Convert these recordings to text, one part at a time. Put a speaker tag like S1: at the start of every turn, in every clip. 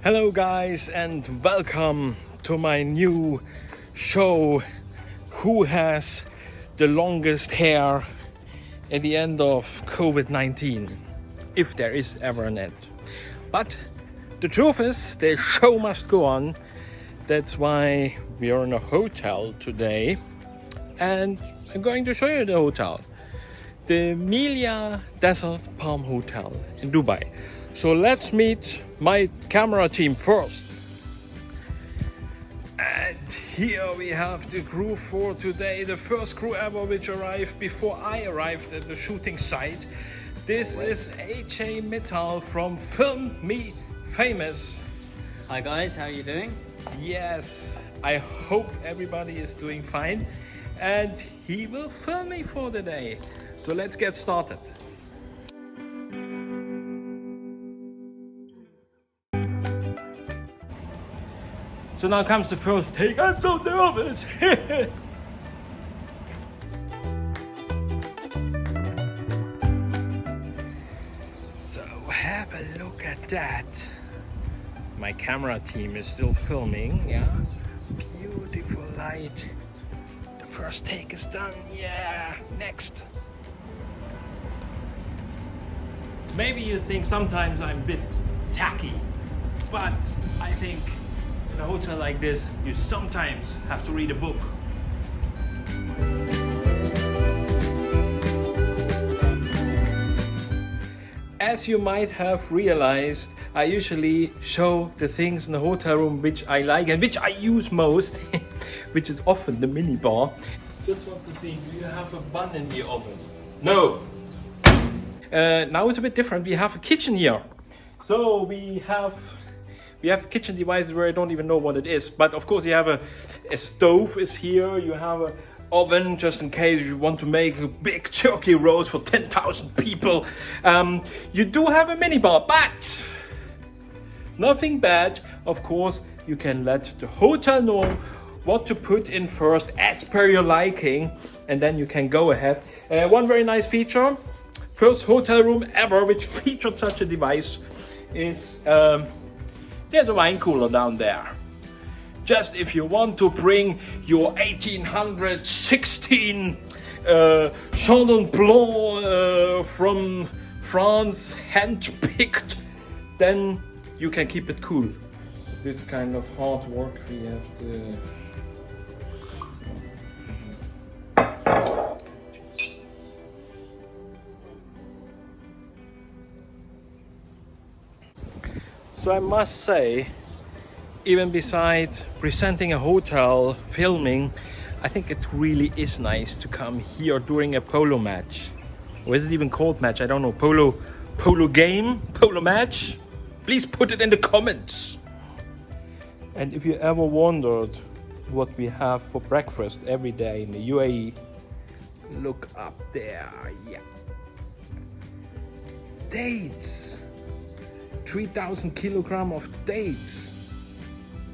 S1: Hello guys and welcome to my new show, Who Has the Longest Hair at the End of COVID-19, if there is ever an end. But the truth is, the show must go on. That's why we are in a hotel today, and I'm going to show you the hotel, the Melia Desert Palm Hotel in Dubai. So let's meet my camera team first. And here we have the crew for today, the first crew ever which arrived before I arrived at the shooting site. This is Ajay from Film Me Famous.
S2: Hi guys, how are you doing?
S1: Yes, I hope everybody is doing fine, and he will film me for the day. So let's get started. So now comes the first take. I'm so nervous. So have a look at that. My camera team is still filming, yeah. Beautiful light. The first take is done, yeah. Next. Maybe you think sometimes I'm a bit tacky, but I think in a hotel like this, you sometimes have to read a book. As you might have realized, I usually show the things in the hotel room which I like and which I use most, which is often the mini bar. Just want to see, do you have a bun in the oven? No. Now it's a bit different. We have a kitchen here. So we have kitchen devices where I don't even know what it is. But of course you have a stove is here. You have an oven just in case you want to make a big turkey roast for 10,000 people. You do have a minibar, but it's nothing bad. Of course, you can let the hotel know what to put in first as per your liking, and then you can go ahead. One very nice feature, first hotel room ever which featured such a device, is there's a wine cooler down there. Just if you want to bring your 1816 Chandon Blanc from France, hand-picked, then you can keep it cool. This kind of hard work we have to... So I must say, even besides presenting a hotel, filming, I think it really is nice to come here during a polo match. Or is it even called match? I don't know. Polo game? Polo match? Please put it in the comments. And if you ever wondered what we have for breakfast every day in the UAE, look up there. Yeah. Dates. 3,000 kilograms of dates.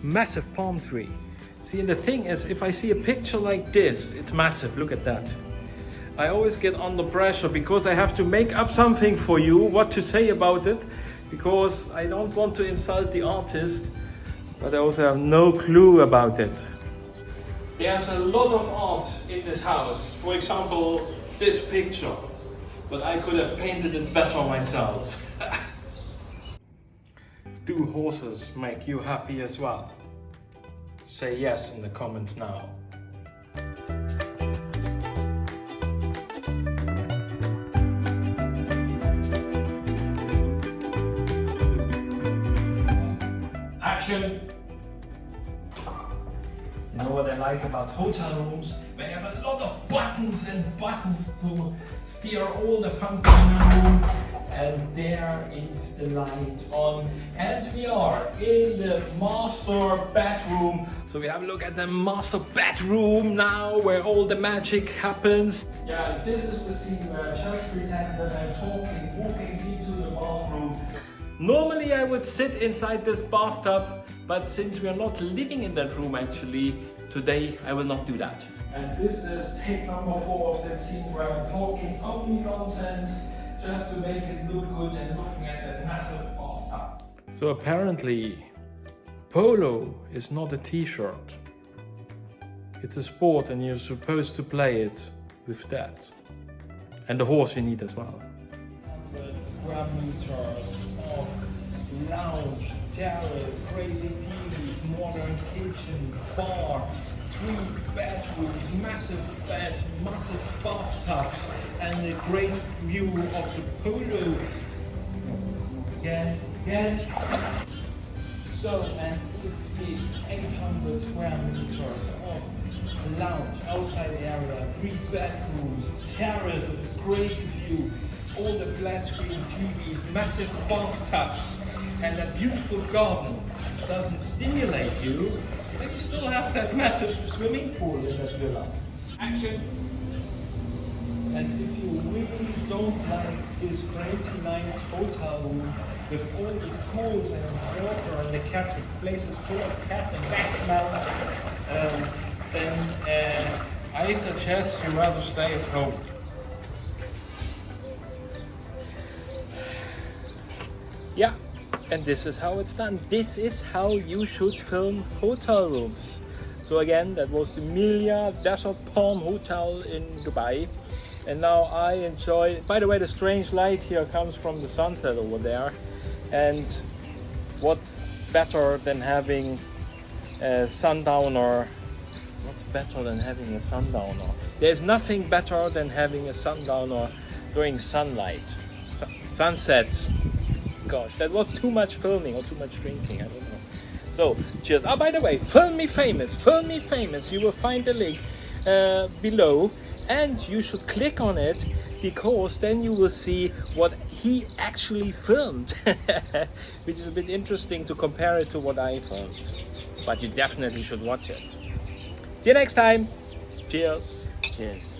S1: Massive palm tree. See, and the thing is, if I see a picture like this, it's massive. Look at that. I always get under pressure because I have to make up something for you, what to say about it, because I don't want to insult the artist, but I also have no clue about it. There's a lot of art in this house. For example, this picture, but I could have painted it better myself. Do horses make you happy as well? Say yes in the comments now. Action! You know what I like about hotel rooms? When you have a lot of buttons and buttons to steer all the function in the room. And there is the light on, and we are in the master bedroom. So we have a look at the master bedroom now, where all the magic happens. Yeah, this is the scene where I just pretend that I'm walking into the bathroom. Normally I would sit inside this bathtub, but since we are not living in that room actually, today I will not do that. And this is take number 4 of that scene where I'm talking only nonsense, just to make it look good and looking at that massive bathtub. So apparently Polo is not a t-shirt. It's a sport and you're supposed to play it with that. And the horse you need as well. 100 square meters of lounge, terrace, crazy TVs, modern kitchen, bar, 3 bedrooms, massive beds, massive bathtubs, and a great view of the polo. Again. So, and with these 800 square meters of lounge, outside area, 3 bedrooms, terrace with a crazy view, all the flat screen TVs, massive bathtubs, and a beautiful garden doesn't stimulate you, but you still have that massive swimming pool in that villa. Action! And if you really don't like this crazy nice hotel room with all the pools and water and the cats, the place is full of cats and rat smell, then I suggest you rather stay at home. Yeah, and this is how it's done. This is how you should film hotel rooms. So again, that was the Milia Desert Palm Hotel in Dubai. And now I enjoy, by the way, the strange light here comes from the sunset over there. And what's better than having a sundowner? What's better than having a sundowner? There's nothing better than having a sundowner during sunlight, sunsets. Gosh, that was too much filming or too much drinking, I don't know. So, cheers. Oh, by the way, film me famous. You will find the link below, and you should click on it, because then you will see what he actually filmed, which is a bit interesting to compare it to what I filmed. But you definitely should watch it. See you next time. Cheers. Cheers.